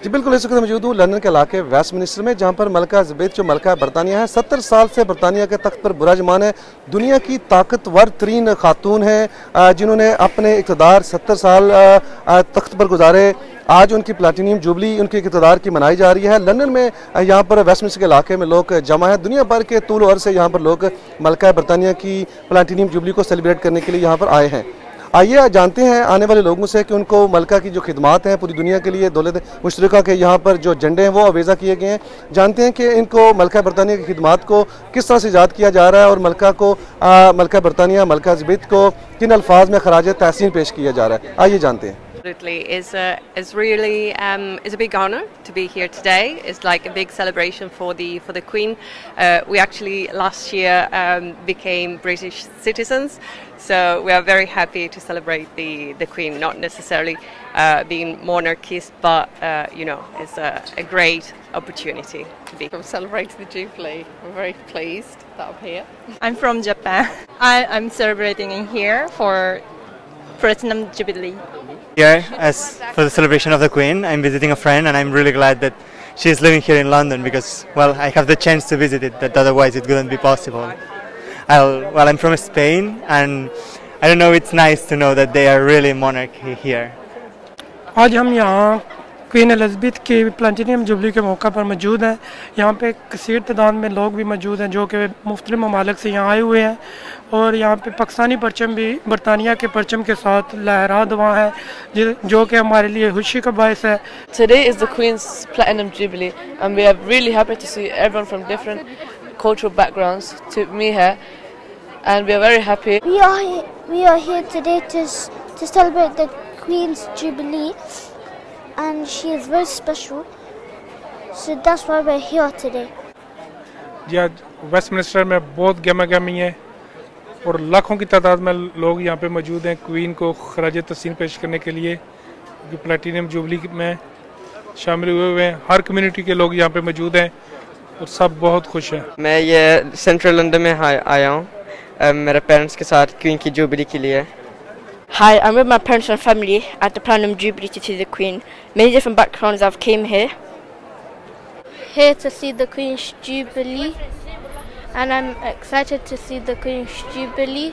जी बिल्कुल, इस वक्त मौजूद हूँ लंदन के इलाके वेस्टमिनिस्टर में, जहाँ पर मलका एलिज़ाबेथ जो मलका बरतानिया है 70 साल से बरतानिया के तख्त पर बुराजमान है। दुनिया की ताकतवर तरीन खातून है जिन्होंने अपने इक़्तिदार 70 साल तख्त पर गुजारे। आज उनकी प्लाटिनियम जुबली उनके इक़्तिदार की मनाई जा रही है। लंदन में यहाँ पर वेस्टमिनिस्टर के इलाके में लोग जमा है। दुनिया भर के तूल और से यहाँ पर लोग मलका बरतानिया की प्लाटिनियम जुबली को सेलिब्रेट करने के लिए यहाँ पर आए हैं। आइए जानते हैं आने वाले लोगों से कि उनको मलका की जो खिदमात हैं पूरी दुनिया के लिए दौलत मुश्तरका के यहाँ पर जो झंडे हैं वो अवेज़ा किए गए हैं। जानते हैं कि इनको मलका बरतानिया की खिदमात को किस तरह से याद किया जा रहा है और मलका बरतानिया मलका एलिज़ाबेथ को किन अल्फाज में खराज तहसीन पेश किया जा रहा है। आइए जानते हैं। Absolutely, it's really it's a big honor to be here today. It's like a big celebration for the Queen. We actually last year became British citizens, so we are very happy to celebrate the Queen. Not necessarily being monarchist, but you know, it's a great opportunity to be. We're celebrating the Jubilee. We're very pleased that I'm here. I'm from Japan. I'm celebrating in here for Platinum Jubilee. Here, as for the celebration of the Queen, I'm visiting a friend, and I'm really glad that she's living here in London because, well, I have the chance to visit it, that otherwise it wouldn't be possible. I'm from Spain, and I don't know, it's nice to know that they are really monarchy here. आज हम यहाँ queen Elizabeth की platinum jubilee के मौका पर मौजूद हैं। यहाँ पे कसीर तादाद में लोग भी मौजूद हैं जो कि मुख्तलिफ ममालिक से यहाँ आए हुए हैं और यहाँ पे पाकिस्तानी परचम भी बरतानिया के परचम के साथ लहरा दवा है जो कि हमारे लिए खुशी का बायस है। Today is the Queen's Platinum Jubilee and we are really happy to see everyone from different cultural backgrounds to me here, and we are very happy. We are here today to celebrate the Queen's Jubilee, and she is very special, so that's why we're here today. जी आज Westminster में बहुत गहमा गहमी है और लाखों की तादाद में लोग यहाँ पे मौजूद हैं क्वीन को खराज तहसीन पेश करने के लिए। प्लैटिनियम जुबली में शामिल हुए हैं, हर कम्युनिटी के लोग यहाँ पे मौजूद हैं और सब बहुत खुश हैं। मैं ये सेंट्रल लंदन में आया हूँ मेरे पेरेंट्स के साथ क्वीन की जुबली के लिए। Hi, I'm with my parents and family at the Platinum Jubilee to see the Queen. Many different backgrounds I've came here. Here to see the Queen's Jubilee, and I'm excited to see the Queen's Jubilee.